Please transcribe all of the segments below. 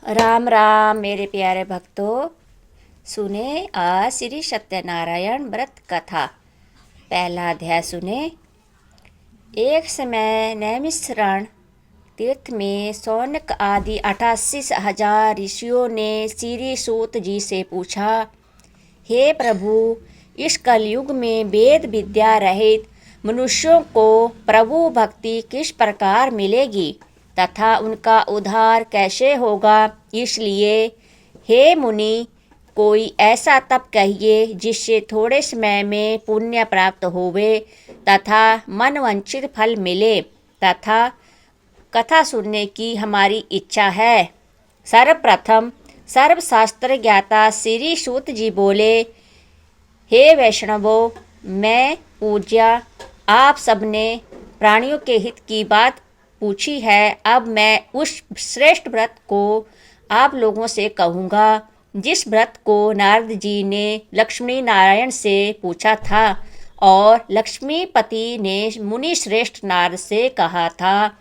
राम राम मेरे प्यारे भक्तों। सुने आज श्री सत्यनारायण व्रत कथा। पहला अध्याय सुने। एक समय नैमिषारण्य तीर्थ में शौनक आदि 88,000 ऋषियों ने श्री सूत जी से पूछा, हे प्रभु, इस कलयुग में वेद विद्या रहित मनुष्यों को प्रभु भक्ति किस प्रकार मिलेगी तथा उनका उद्धार कैसे होगा। इसलिए हे मुनि, कोई ऐसा तप कहिए जिससे थोड़े समय में पुण्य प्राप्त होवे तथा मनवांछित फल मिले तथा कथा सुनने की हमारी इच्छा है। सर्वप्रथम सर्वशास्त्र ज्ञाता श्री सूत जी बोले, हे वैष्णवों, मैं पूज्या आप सबने प्राणियों के हित की बात पूछी है। अब मैं उस श्रेष्ठ व्रत को आप लोगों से कहूँगा जिस व्रत को नारद जी ने लक्ष्मी नारायण से पूछा था और लक्ष्मीपति ने मुनि श्रेष्ठ नारद से कहा था।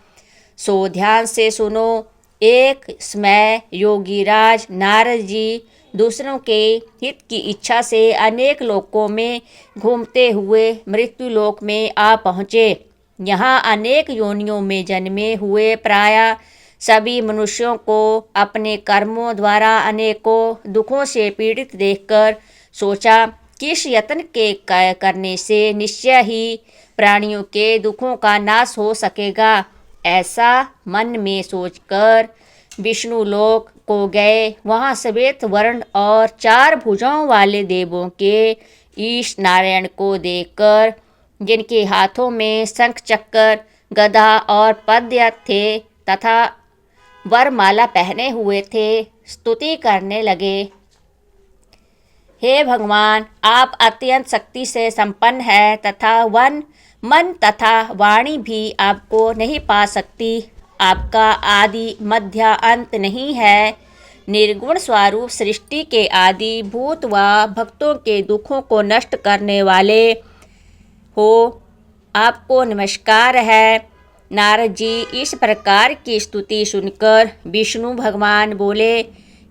सो ध्यान से सुनो। एक समय योगीराज नारद जी दूसरों के हित की इच्छा से अनेक लोकों में घूमते हुए मृत्यु लोक में आ पहुँचे। यहाँ अनेक योनियों में जन्मे हुए प्रायः सभी मनुष्यों को अपने कर्मों द्वारा अनेकों दुखों से पीड़ित देखकर सोचा, किस यत्न के करने से निश्चय ही प्राणियों के दुखों का नाश हो सकेगा। ऐसा मन में सोचकर विष्णु लोक को गए। वहाँ श्वेत वर्ण और 4 भुजाओं वाले देवों के ईश नारायण को देखकर, जिनके हाथों में शंख चक्र गदा और पद्य थे तथा वरमाला पहने हुए थे, स्तुति करने लगे। हे भगवान, आप अत्यंत शक्ति से संपन्न हैं तथा मन तथा वाणी भी आपको नहीं पा सकती। आपका आदि मध्य अंत नहीं है। निर्गुण स्वरूप सृष्टि के आदि भूत व भक्तों के दुखों को नष्ट करने वाले हो, आपको नमस्कार है। नारद जी इस प्रकार की स्तुति सुनकर विष्णु भगवान बोले,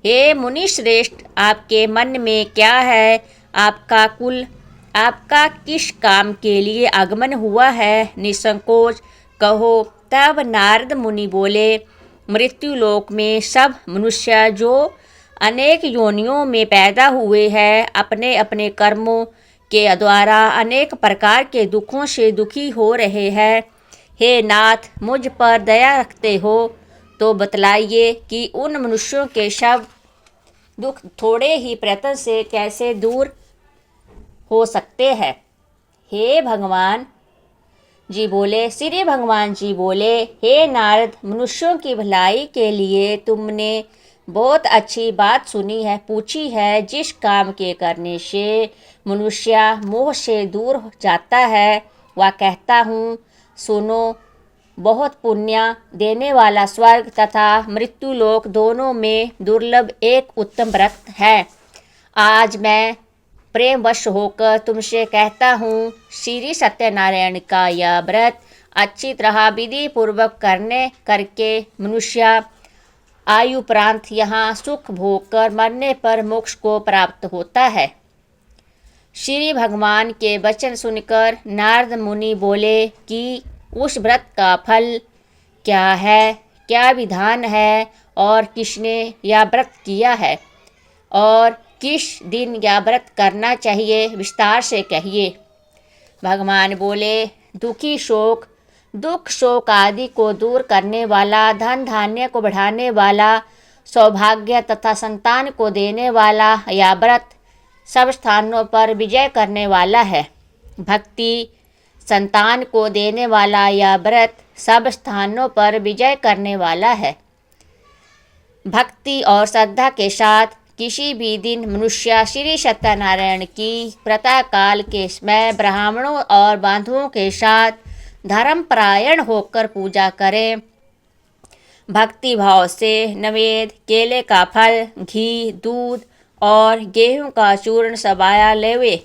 हे मुनि श्रेष्ठ, आपके मन में क्या है? आपका कुल, आपका किस काम के लिए आगमन हुआ है? निसंकोच कहो। तब नारद मुनि बोले, मृत्यु लोक में सब मनुष्य जो अनेक योनियों में पैदा हुए हैं, अपने अपने कर्मों के द्वारा अनेक प्रकार के दुखों से दुखी हो रहे हैं। हे नाथ, मुझ पर दया रखते हो तो बतलाइए कि उन मनुष्यों के सब दुख थोड़े ही प्रयत्न से कैसे दूर हो सकते हैं। हे भगवान जी बोले, श्री भगवान जी बोले, हे नारद, मनुष्यों की भलाई के लिए तुमने बहुत अच्छी बात सुनी है, पूछी है। जिस काम के करने से मनुष्य मोह से दूर जाता है, वह कहता हूँ, सुनो। बहुत पुण्य देने वाला स्वर्ग तथा मृत्यु लोक दोनों में दुर्लभ एक उत्तम व्रत है। आज मैं प्रेमवश होकर तुमसे कहता हूँ, श्री सत्यनारायण का यह व्रत अच्छी तरह विधि पूर्वक करके मनुष्य आयुप्रांत यहाँ सुख भोग कर मरने पर मोक्ष को प्राप्त होता है। श्री भगवान के वचन सुनकर नारद मुनि बोले कि उस व्रत का फल क्या है, क्या विधान है और किसने यह व्रत किया है और किस दिन यह व्रत करना चाहिए, विस्तार से कहिए। भगवान बोले, दुख शोक आदि को दूर करने वाला, धन धान्य को बढ़ाने वाला, सौभाग्य तथा संतान को देने वाला यह व्रत सब स्थानों पर विजय करने वाला है। भक्ति संतान को देने वाला यह व्रत सब स्थानों पर विजय करने वाला है। भक्ति और श्रद्धा के साथ किसी भी दिन मनुष्य श्री सत्यनारायण की प्रातः काल के समय ब्राह्मणों और बांधवों के साथ धर्मपरायण होकर पूजा करें। भक्ति भाव से नवेद, केले का फल, घी, दूध और गेहूं का चूर्ण सबाया लेवे।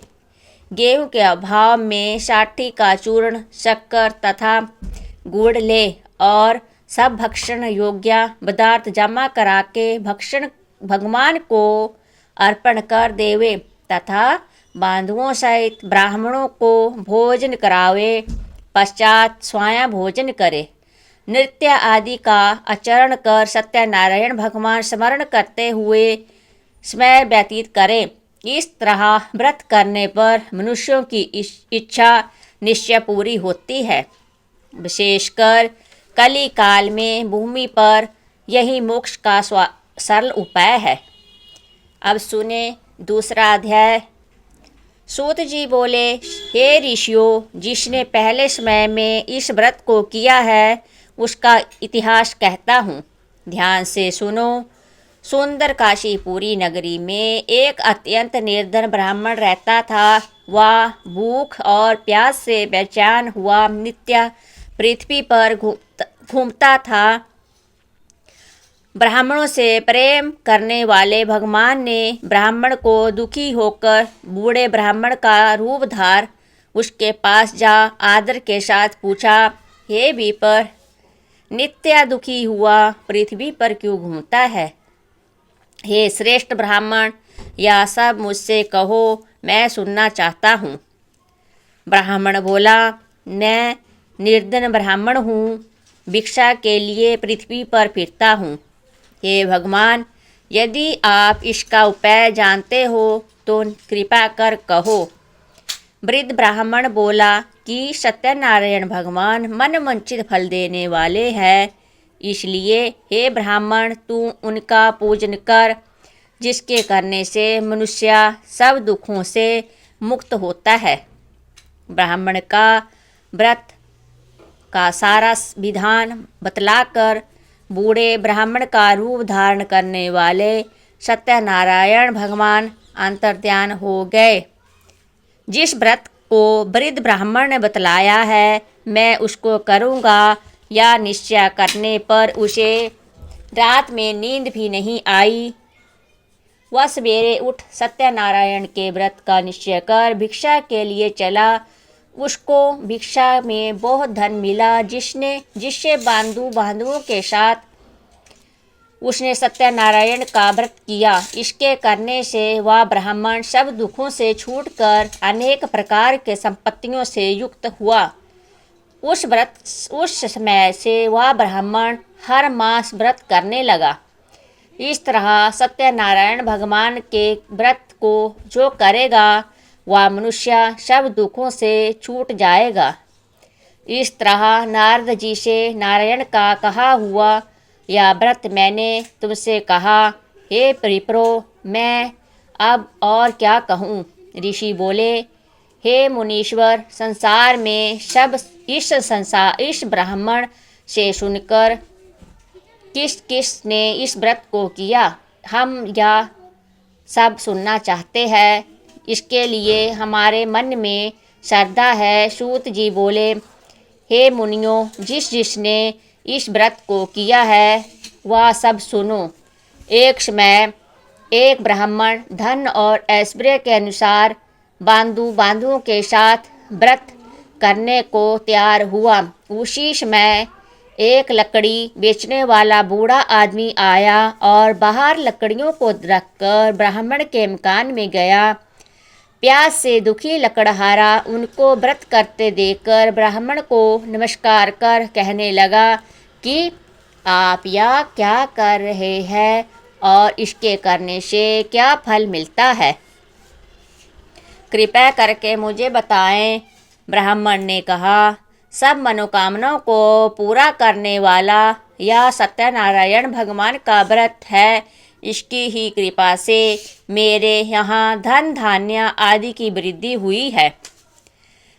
गेहूं के अभाव में साठी का चूर्ण, शक्कर तथा गुड़ ले और सब भक्षण योग्य पदार्थ जमा करा के भक्षण भगवान को अर्पण कर देवे तथा बांधुओं सहित ब्राह्मणों को भोजन करावे, पश्चात स्वयं भोजन करे। नृत्य आदि का आचरण कर सत्यनारायण भगवान स्मरण करते हुए समय व्यतीत करें। इस तरह व्रत करने पर मनुष्यों की इच्छा निश्चय पूरी होती है। विशेषकर कली काल में भूमि पर यही मोक्ष का सरल उपाय है। अब सुने दूसरा अध्याय। सूत जी बोले, हे ऋषियों, जिसने पहले समय में इस व्रत को किया है उसका इतिहास कहता हूँ, ध्यान से सुनो। सुंदर काशीपुरी नगरी में एक अत्यंत निर्धन ब्राह्मण रहता था। वह भूख और प्यास से बेचैन हुआ नित्य पृथ्वी पर घूमता था। ब्राह्मणों से प्रेम करने वाले भगवान ने ब्राह्मण को दुखी होकर बूढ़े ब्राह्मण का रूप धार उसके पास जा आदर के साथ पूछा, हे विप्र, नित्य दुखी हुआ पृथ्वी पर क्यों घूमता है? हे श्रेष्ठ ब्राह्मण, यह सब मुझसे कहो, मैं सुनना चाहता हूँ। ब्राह्मण बोला, मैं निर्धन ब्राह्मण हूँ, भिक्षा के लिए पृथ्वी पर फिरता हूँ। हे भगवान, यदि आप इसका उपाय जानते हो तो कृपा कर कहो। वृद्ध ब्राह्मण बोला कि सत्यनारायण भगवान मन वांछित फल देने वाले हैं, इसलिए हे ब्राह्मण, तू उनका पूजन कर, जिसके करने से मनुष्य सब दुखों से मुक्त होता है। ब्राह्मण का व्रत का सारा विधान बतलाकर बूढ़े ब्राह्मण का रूप धारण करने वाले सत्यनारायण भगवान अंतर्ध्यान हो गए। जिस व्रत को वृद्ध ब्राह्मण ने बतलाया है, मैं उसको करूँगा, या निश्चय करने पर उसे रात में नींद भी नहीं आई। वह सवेरे उठ सत्यनारायण के व्रत का निश्चय कर भिक्षा के लिए चला। उसको भिक्षा में बहुत धन मिला, जिससे बांधुओं के साथ उसने सत्यनारायण का व्रत किया। इसके करने से वह ब्राह्मण सब दुखों से छूटकर अनेक प्रकार के संपत्तियों से युक्त हुआ। उस समय से वह ब्राह्मण हर मास व्रत करने लगा। इस तरह सत्यनारायण भगवान के व्रत को जो करेगा वह मनुष्य सब दुखों से छूट जाएगा। इस तरह नारद जी से नारायण का कहा हुआ यह व्रत मैंने तुमसे कहा। हे विप्रो, मैं अब और क्या कहूँ? ऋषि बोले, हे मुनीश्वर, संसार में सब इस ब्राह्मण से सुनकर किस किस ने इस व्रत को किया, हम यह सब सुनना चाहते हैं। इसके लिए हमारे मन में श्रद्धा है। सूत जी बोले, हे मुनियों, जिसने इस व्रत को किया है वह सब सुनो। एक समय एक ब्राह्मण धन और ऐश्वर्य के अनुसार बांधुओं के साथ व्रत करने को तैयार हुआ। उसी समय एक लकड़ी बेचने वाला बूढ़ा आदमी आया और बाहर लकड़ियों को रखकर ब्राह्मण के मकान में गया। प्यास से दुखी लकड़हारा उनको व्रत करते देखकर ब्राह्मण को नमस्कार कर कहने लगा कि आप यह क्या कर रहे हैं और इसके करने से क्या फल मिलता है, कृपया करके मुझे बताएं। ब्राह्मण ने कहा, सब मनोकामनाओं को पूरा करने वाला यह सत्यनारायण भगवान का व्रत है। इसकी ही कृपा से मेरे यहाँ धन धान्य आदि की वृद्धि हुई है।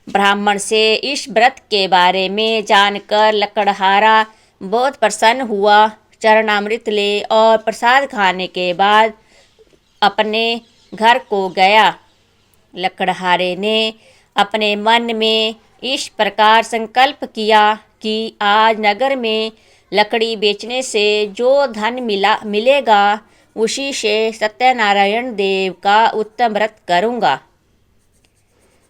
ब्राह्मण से इस व्रत के बारे में जानकर लकड़हारा बहुत प्रसन्न हुआ। चरणामृत ले और प्रसाद खाने के बाद अपने घर को गया। लकड़हारे ने अपने मन में इस प्रकार संकल्प किया कि आज नगर में लकड़ी बेचने से जो धन मिलेगा उसी से सत्यनारायण देव का उत्तम व्रत करूँगा।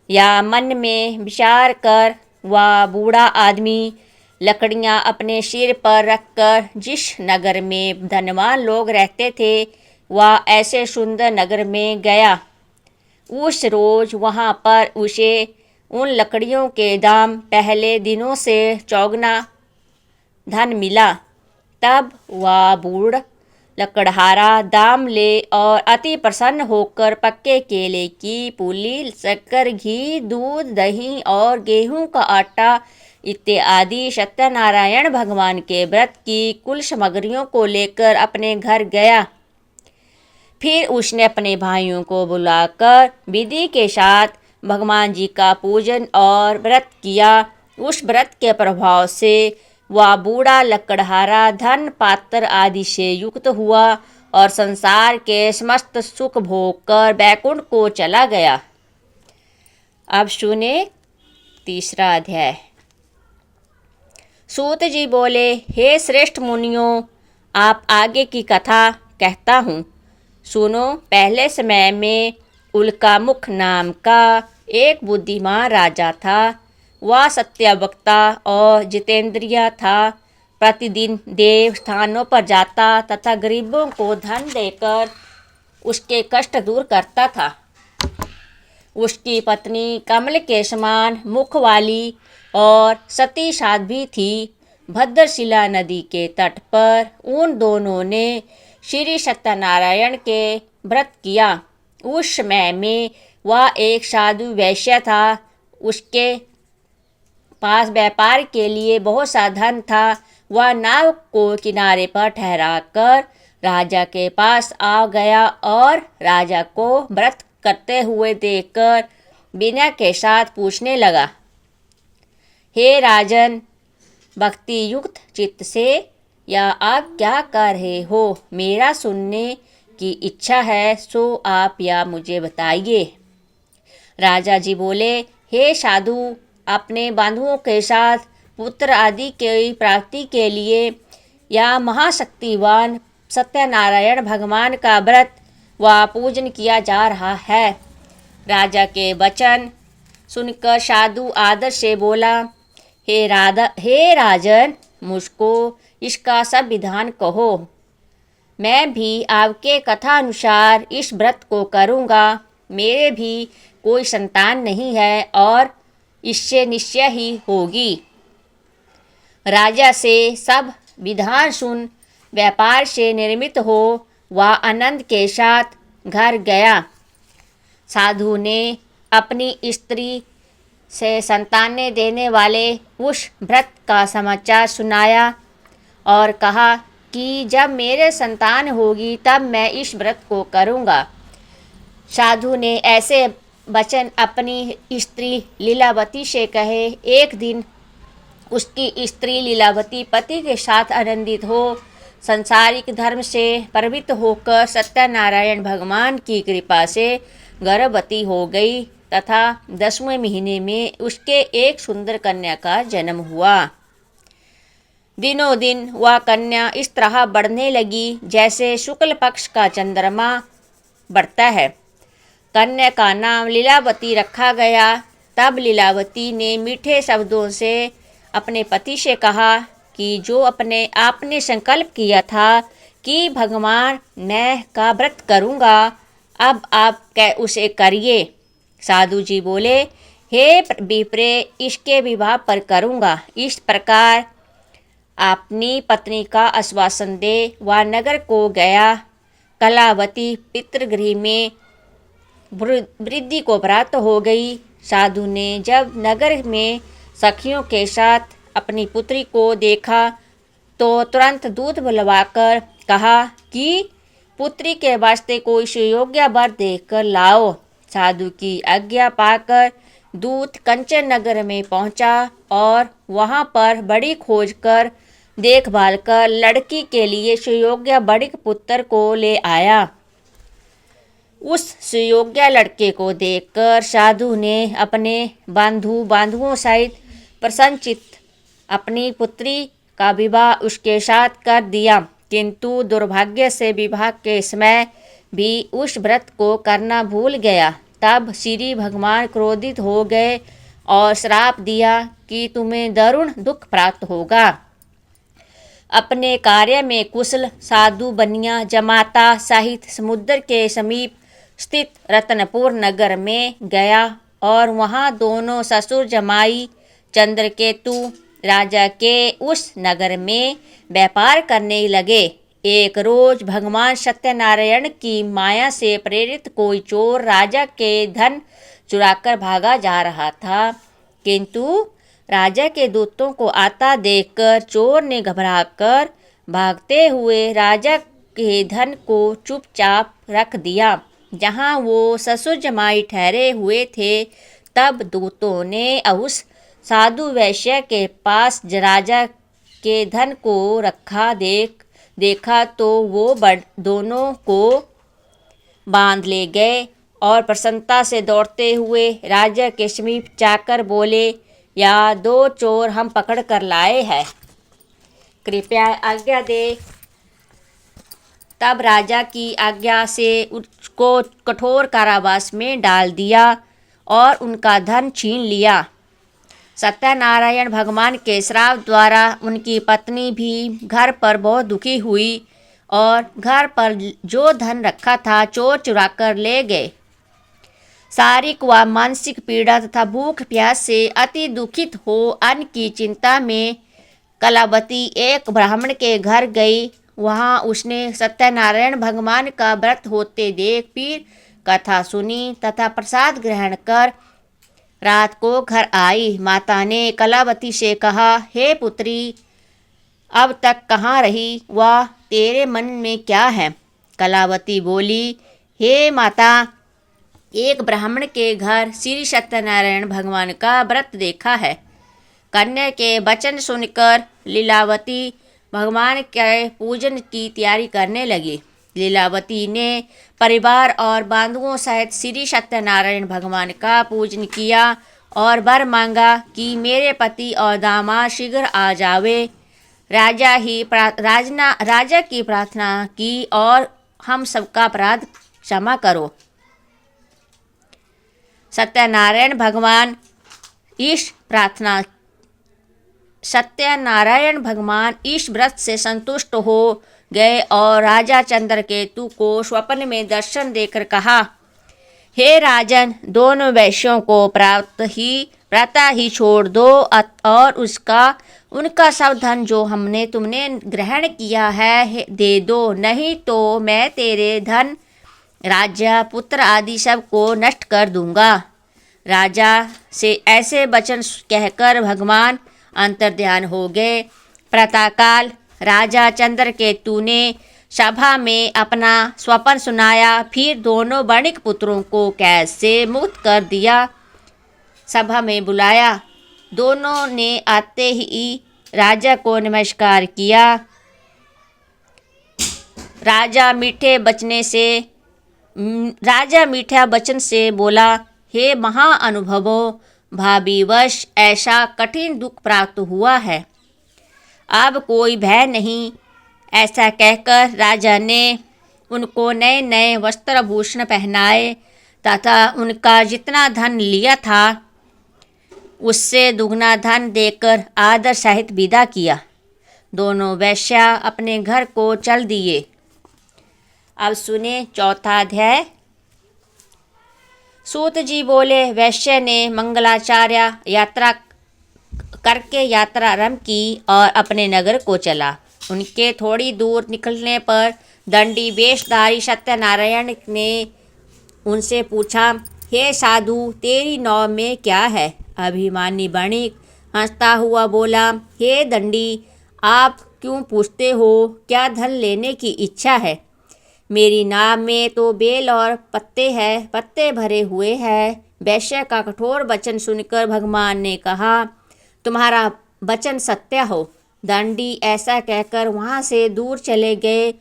या मन में विचार कर वह बूढ़ा आदमी लकड़ियाँ अपने सिर पर रखकर जिस नगर में धनवान लोग रहते थे वह ऐसे सुंदर नगर में गया। उस रोज़ वहाँ पर उसे उन लकड़ियों के दाम पहले दिनों से चौगुना धन मिला। तब वह बूढ़ लकड़हारा दाम ले और अति प्रसन्न होकर पक्के केले की पूली, शक्कर, घी, दूध, दही और गेहूं का आटा इत्यादि सत्यनारायण भगवान के व्रत की कुल सामग्रियों को लेकर अपने घर गया। फिर उसने अपने भाइयों को बुलाकर विधि के साथ भगवान जी का पूजन और व्रत किया। उस व्रत के प्रभाव से वह बूढ़ा लकड़हारा धन पात्र आदि से युक्त हुआ और संसार के समस्त सुख भोग कर बैकुंठ को चला गया। अब सुने तीसरा अध्याय। सूत जी बोले, हे श्रेष्ठ मुनियों, आप आगे की कथा कहता हूँ, सुनो। पहले समय में उल्कामुख नाम का एक बुद्धिमान राजा था। वह सत्यवक्ता और जितेंद्रिय था। प्रतिदिन देव स्थानों पर जाता तथा गरीबों को धन देकर उसके कष्ट दूर करता था। उसकी पत्नी कमल के समान मुख वाली और सती साध्वी थी। भद्रशिला नदी के तट पर उन दोनों ने श्री सत्यनारायण के व्रत किया। उस समय में वह एक साधु वैश्य था। उसके पास व्यापार के लिए बहुत सा धन था। वह नाव को किनारे पर ठहराकर राजा के पास आ गया और राजा को व्रत करते हुए देखकर विनय के साथ पूछने लगा, हे राजन, भक्ति युक्त चित्त से या आप क्या कर रहे हो? मेरा सुनने की इच्छा है, सो आप या मुझे बताइए। राजा जी बोले, हे साधु, अपने बंधुओं के साथ पुत्र आदि की प्राप्ति के लिए या महाशक्तिवान सत्यनारायण भगवान का व्रत व पूजन किया जा रहा है। राजा के वचन सुनकर साधु आदर से बोला, हे राजन, मुझको इसका सब विधान कहो। मैं भी आपके कथा अनुसार इस व्रत को करूँगा। मेरे भी कोई संतान नहीं है और इससे निश्चय ही होगी। राजा से सब विधान सुन व्यापार से निर्मित हो वह आनंद के साथ घर गया। साधु ने अपनी स्त्री से संतानें देने वाले उस व्रत का समाचार सुनाया और कहा कि जब मेरे संतान होगी तब मैं इस व्रत को करूँगा। साधु ने ऐसे वचन अपनी स्त्री लीलावती से कहे। एक दिन उसकी स्त्री लीलावती पति के साथ आनंदित हो संसारिक धर्म से प्रवृत्त होकर सत्यनारायण भगवान की कृपा से गर्भवती हो गई तथा 10वें महीने में उसके एक सुंदर कन्या का जन्म हुआ। दिनों दिन वह कन्या इस तरह बढ़ने लगी जैसे शुक्ल पक्ष का चंद्रमा बढ़ता है। कन्या का नाम लीलावती रखा गया। तब लीलावती ने मीठे शब्दों से अपने पति से कहा कि जो आपने संकल्प किया था कि भगवान मैं का व्रत करूँगा, अब आप उसे करिए। साधु जी बोले, हे विप्रे, इसके विवाह पर करूँगा। इस प्रकार अपनी पत्नी का आश्वासन दे वह नगर को गया। कलावती पितृगृह में वृद्धि को प्राप्त हो गई। साधु ने जब नगर में सखियों के साथ अपनी पुत्री को देखा तो तुरंत दूत बुलवाकर कहा कि पुत्री के वास्ते कोई सुयोग्य वर देखकर लाओ। साधु की आज्ञा पाकर दूत कंचन नगर में पहुंचा और वहां पर बड़ी खोज कर देखभाल कर लड़की के लिए सुयोग्य बड़िक पुत्र को ले आया। उस सुयोग्य लड़के को देखकर साधु ने अपने बांधुओं सहित प्रसन्नचित्त अपनी पुत्री का विवाह उसके साथ कर दिया। किंतु दुर्भाग्य से विवाह के समय भी उस व्रत को करना भूल गया। तब श्री भगवान क्रोधित हो गए और श्राप दिया कि तुम्हें दारुण दुख प्राप्त होगा। अपने कार्य में कुशल साधु बनिया जमाता सहित समुद्र के समीप स्थित रत्नपुर नगर में गया और वहाँ दोनों ससुर जमाई चंद्रकेतु राजा के उस नगर में व्यापार करने लगे। एक रोज भगवान सत्यनारायण की माया से प्रेरित कोई चोर राजा के धन चुराकर भागा जा रहा था, किंतु राजा के दूतों को आता देखकर चोर ने घबराकर भागते हुए राजा के धन को चुपचाप रख दिया जहाँ वो ससुर जमाई ठहरे हुए थे। तब दूतों ने उस साधु वैश्य के पास राजा के धन को रखा देखा तो वो दोनों को बांध ले गए और प्रसन्नता से दौड़ते हुए राजा के समीप जाकर बोले, या दो चोर हम पकड़ कर लाए हैं, कृपया आज्ञा दे। तब राजा की आज्ञा से उसको कठोर कारावास में डाल दिया और उनका धन छीन लिया। सत्यनारायण भगवान के श्राप द्वारा उनकी पत्नी भी घर पर बहुत दुखी हुई और घर पर जो धन रखा था चोर चुराकर ले गए। शारीरिक व मानसिक पीड़ा तथा भूख प्यास से अति दुखित हो अन्न की चिंता में कलावती एक ब्राह्मण के घर गई। वहाँ उसने सत्यनारायण भगवान का व्रत होते देख फिर कथा सुनी तथा प्रसाद ग्रहण कर रात को घर आई। माता ने कलावती से कहा, हे पुत्री, अब तक कहाँ रही व तेरे मन में क्या है? कलावती बोली, हे माता, एक ब्राह्मण के घर श्री सत्यनारायण भगवान का व्रत देखा है। कन्या के वचन सुनकर लीलावती भगवान के पूजन की तैयारी करने लगी। लीलावती ने परिवार और बांधुओं सहित श्री सत्यनारायण भगवान का पूजन किया और वर मांगा कि मेरे पति और दामाद शीघ्र आ जावे। राजा की प्रार्थना की और हम सबका अपराध क्षमा करो। सत्यनारायण भगवान इस व्रत से संतुष्ट हो गए और राजा चंद्रकेतु को स्वप्न में दर्शन देकर कहा, हे राजन, दोनों वैश्यों को प्रातः ही छोड़ दो और उनका सब धन जो तुमने ग्रहण किया है दे दो, नहीं तो मैं तेरे धन राज्य पुत्र आदि सब को नष्ट कर दूंगा। राजा से ऐसे वचन कहकर भगवान अंतर्ध्यान हो गए। प्रातःकाल राजा चंद्रकेतु ने सभा में अपना स्वप्न सुनाया, फिर दोनों वणिक पुत्रों को कैद से मुक्त कर दिया। सभा में बुलाया। दोनों ने आते ही राजा को नमस्कार किया। राजा मीठा वचन से बोला, हे महाअनुभवो, भाविवश ऐसा कठिन दुख प्राप्त हुआ है, अब कोई भय नहीं। ऐसा कहकर राजा ने उनको नए नए वस्त्र भूषण पहनाए तथा उनका जितना धन लिया था उससे दुगना धन देकर आदर सहित विदा किया। दोनों वैश्या अपने घर को चल दिए। अब सुने चौथा अध्याय। सूत जी बोले, वैश्य ने मंगलाचार्य यात्रा करके यात्रा आरंभ की और अपने नगर को चला। उनके थोड़ी दूर निकलने पर दंडी वेशधारी सत्यनारायण ने उनसे पूछा, हे साधु, तेरी नाव में क्या है? अभिमानी वणिक हंसता हुआ बोला, हे दंडी, आप क्यों पूछते हो? क्या धन लेने की इच्छा है? मेरी नाव में तो बेल और पत्ते भरे हुए हैं। वैश्य का कठोर वचन सुनकर भगवान ने कहा, तुम्हारा वचन सत्य हो। दंडी ऐसा कहकर वहाँ से दूर चले गए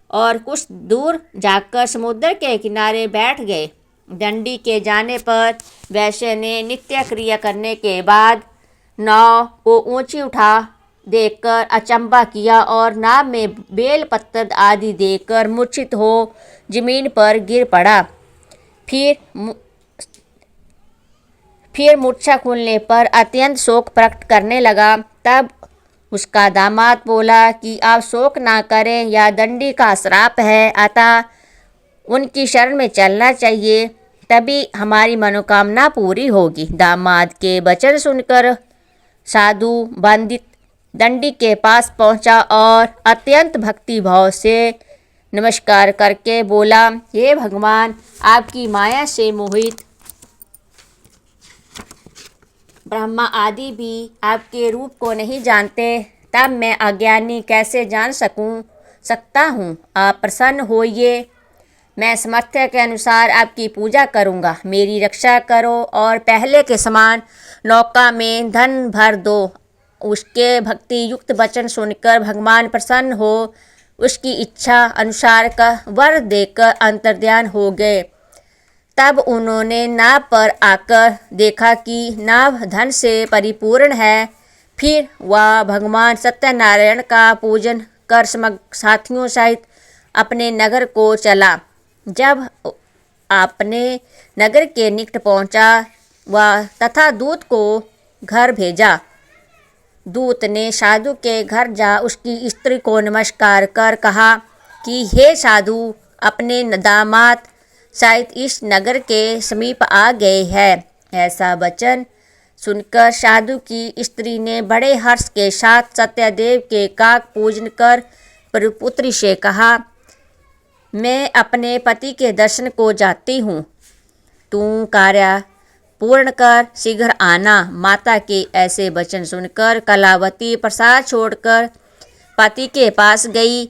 और कुछ दूर जाकर समुद्र के किनारे बैठ गए। दंडी के जाने पर वैश्य ने नित्य क्रिया करने के बाद नाव को ऊंची उठा देखकर अचंभा किया और नाव में बेल पत्तर आदि देखकर मूर्छित हो फिर मूर्छा खुलने पर अत्यंत शोक प्रकट करने लगा। तब उसका दामाद बोला कि आप शोक ना करें, यह दंडी का श्राप है, अतः उनकी शरण में चलना चाहिए, तभी हमारी मनोकामना पूरी होगी। दामाद के वचन सुनकर साधु बंदित दंडी के पास पहुंचा और अत्यंत भक्ति भाव से नमस्कार करके बोला, हे भगवान, आपकी माया से मोहित ब्रह्मा आदि भी आपके रूप को नहीं जानते, तब मैं अज्ञानी कैसे जान सकता हूँ। आप प्रसन्न होइए, मैं सामर्थ्य के अनुसार आपकी पूजा करूँगा। मेरी रक्षा करो और पहले के समान नौका में धन भर दो। उसके भक्ति युक्त वचन सुनकर भगवान प्रसन्न हो उसकी इच्छा अनुसार का वर देकर अंतर्ध्यान हो गए। तब उन्होंने नाव पर आकर देखा कि नाव धन से परिपूर्ण है। फिर वह भगवान सत्यनारायण का पूजन कर साथियों सहित अपने नगर को चला। जब अपने नगर के निकट पहुंचा, वह तथा दूत को घर भेजा। दूत ने साधु के घर जा उसकी स्त्री को नमस्कार कर कहा कि हे साधु, अपने दामाद सहित इस नगर के समीप आ गए हैं। ऐसा वचन सुनकर साधु की स्त्री ने बड़े हर्ष के साथ सत्यदेव के काक पूजन कर प्रपुत्री से कहा, मैं अपने पति के दर्शन को जाती हूँ, तू कार्य पूर्ण कर शीघ्र आना। माता के ऐसे वचन सुनकर कलावती प्रसाद छोड़कर पति के पास गई।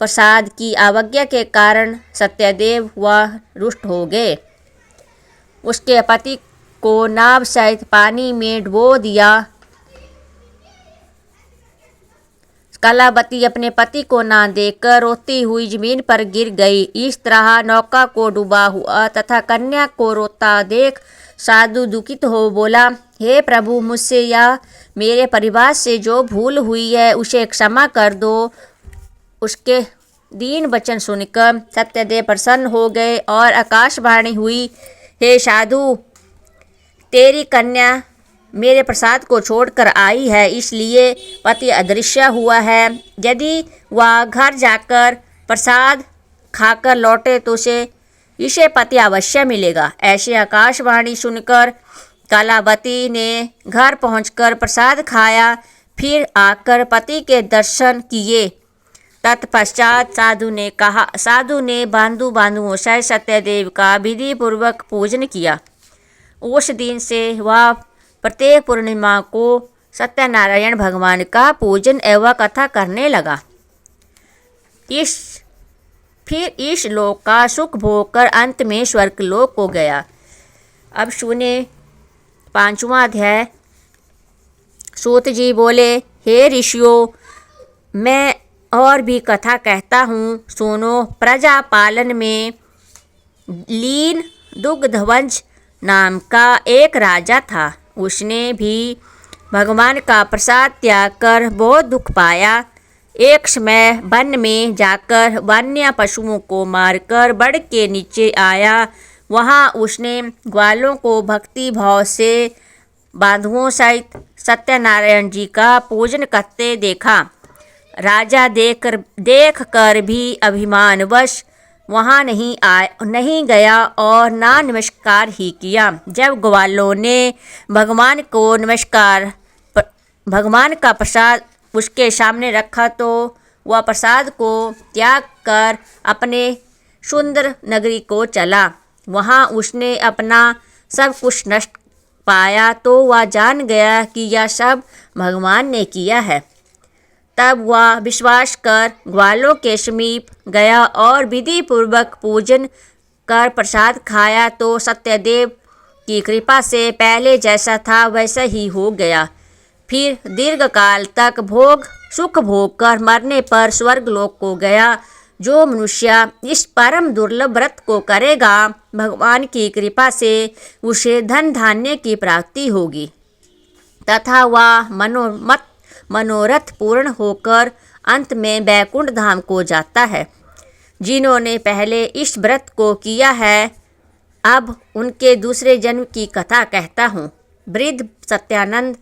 प्रसाद की अवज्ञा के कारण सत्यदेव वह रुष्ट हो गए। उसके पति को नाव सहित पानी में डुबो दिया। कलावती अपने पति को ना देखकर रोती हुई जमीन पर गिर गई। इस तरह नौका को डूबा हुआ तथा कन्या को रोता देख साधु दुखित हो बोला, हे प्रभु, मुझसे या मेरे परिवार से जो भूल हुई है उसे क्षमा कर दो। उसके दीन वचन सुनकर सत्यदेव प्रसन्न हो गए और आकाशवाणी हुई, हे साधु, तेरी कन्या मेरे प्रसाद को छोड़कर आई है, इसलिए पति अदृश्य हुआ है। यदि वह घर जाकर प्रसाद खाकर लौटे तो इसे पति अवश्य मिलेगा। ऐसी आकाशवाणी सुनकर कलावती ने घर पहुंचकर प्रसाद खाया, फिर आकर पति के दर्शन किए। तत्पश्चात साधु ने बांधुओं से सत्यदेव का विधि पूर्वक पूजन किया। उस दिन से वह प्रत्येक पूर्णिमा को सत्यनारायण भगवान का पूजन एवं कथा करने लगा। फिर इस लोक का सुख भोग कर अंत में स्वर्ग लोक को गया। अब सुने 5वां अध्याय। सूत जी बोले, हे ऋषियों, मैं और भी कथा कहता हूँ, सुनो। प्रजा पालन में लीन दुग्धवंश नाम का एक राजा था। उसने भी भगवान का प्रसाद त्याग कर बहुत दुख पाया। एक समय वन में जाकर वन्य पशुओं को मारकर बड़ के नीचे आया। वहाँ उसने ग्वालों को भक्ति भाव से बांधुओं सहित सत्यनारायण जी का पूजन करते देखा। राजा देख कर भी अभिमानवश वहाँ नहीं गया और ना नमस्कार ही किया। जब ग्वालों ने भगवान का प्रसाद उसके सामने रखा तो वह प्रसाद को त्याग कर अपने सुंदर नगरी को चला। वहाँ उसने अपना सब कुछ नष्ट पाया तो वह जान गया कि यह सब भगवान ने किया है। तब वह विश्वास कर ग्वालों के समीप गया और विधि पूर्वक पूजन कर प्रसाद खाया तो सत्यदेव की कृपा से पहले जैसा था वैसा ही हो गया। फिर दीर्घ काल तक सुख भोग कर मरने पर स्वर्ग लोक को गया। जो मनुष्य इस परम दुर्लभ व्रत को करेगा, भगवान की कृपा से उसे धन धान्य की प्राप्ति होगी तथा वह मनोरथ पूर्ण होकर अंत में वैकुंठ धाम को जाता है। जिन्होंने पहले इस व्रत को किया है, अब उनके दूसरे जन्म की कथा कहता हूँ। वृद्ध सत्यानंद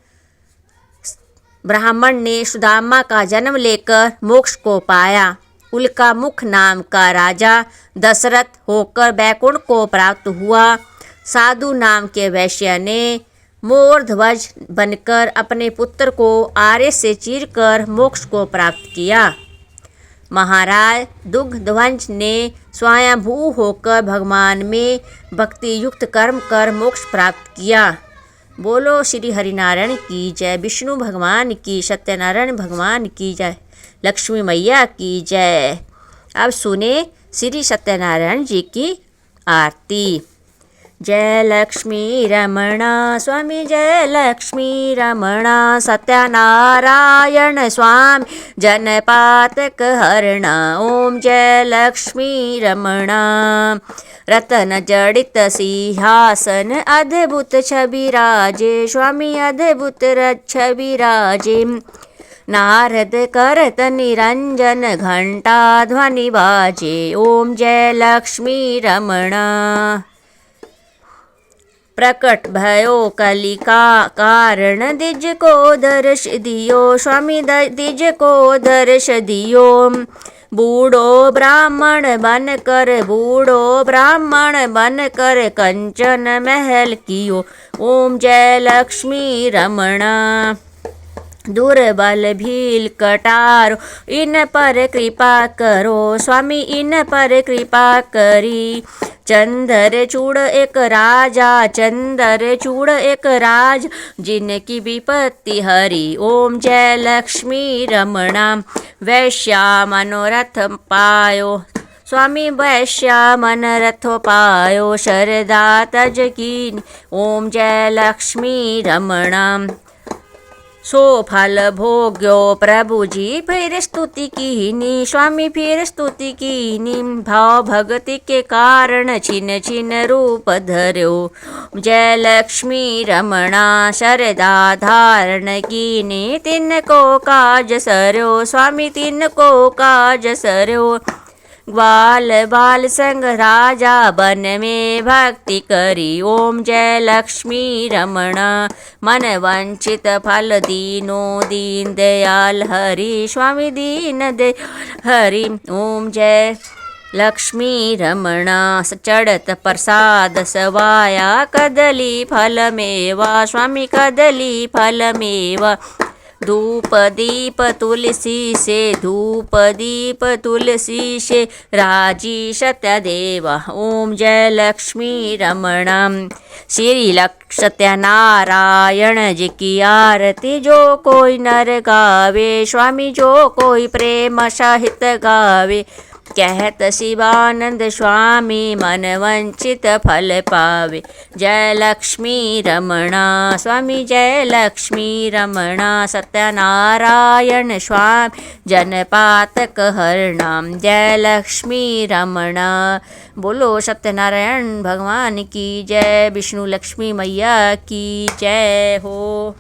ब्राह्मण ने सुदामा का जन्म लेकर मोक्ष को पाया। उल्का मुख नाम का राजा दशरथ होकर बैकुंठ को प्राप्त हुआ। साधु नाम के वैश्य ने मोरध्वज बनकर अपने पुत्र को आरे से चीरकर मोक्ष को प्राप्त किया। महाराज दुग्धध्वज ने स्वयंभू होकर भगवान में भक्ति युक्त कर्म कर मोक्ष प्राप्त किया। बोलो श्री हरिनारायण की जय, विष्णु भगवान की, सत्यनारायण भगवान की जय, लक्ष्मी मैया की जय। अब सुने श्री सत्यनारायण जी की आरती। जय लक्ष्मी रमणा स्वामी, जय लक्ष्मी रमणा, सत्यनारायण स्वामी जनपातक हरणा। ओम जय लक्ष्मी रमणा। रतन जड़ित सिंहासन अद्भुत छवि राजे, स्वामी अद्भुत छवि राजे। नारद करत निरंजन घंटा ध्वनि बाजे। ओम जय लक्ष्मी रमणा। प्रकट भयो कलिका कारण दिज को दर्श दियो, स्वामी दिज को दर्श दियो। बूढ़ो ब्राह्मण बन कर कंचन महल कियो। ओम जय लक्ष्मी रमणा। दुर्बल भील कटारो इन पर कृपा करो, स्वामी इन पर कृपा करी। चंदर चूड़ एक राज जिनकी विपत्ति हरी। ओम जय लक्ष्मी रमणा। वैश्या मनोरथ पायो, स्वामी वैश्या मनरथ पायो, शरदा तज कीन। ओम जय लक्ष्मी रमणा। सो फल भोग्यो प्रभु जी फिर स्तुति कीनी, स्वामी फिर स्तुति कीनी। भाव भक्ति के कारण छिन छिन रूप धर्यो। जय लक्ष्मी रमणा। शरदा धारण कीनी तिनको काज सर्यो, स्वामी तिनको काज सर्यो। ग्वाल बाल संग राजा बन में भक्ति करी। ओम जय लक्ष्मी रमणा। मन वंचित फल दीनो दीन दयाल हरि, स्वामी दीन दयाल हरि। ओम जय लक्ष्मी रमणा। चढ़त प्रसाद सवाया कदली फल मेवा, स्वामी कदली फल मेवा। धूप दीप तुलसी से राजी सत्यदेवा। ओम जय लक्ष्मी रमणा। श्री सत्यनारायण जी की आरती जो कोई नर गावे, स्वामी जो कोई प्रेम सहित गावे। कहत शिवानंद स्वामी मन वंचित फल पावे। जय लक्ष्मी रमणा। स्वामी जय लक्ष्मी रमणा। सत्यनारायण स्वामी जनपातक हरणाम। जय लक्ष्मी रमणा। बोलो सत्यनारायण भगवान की जय, विष्णु लक्ष्मी मैया की जय हो।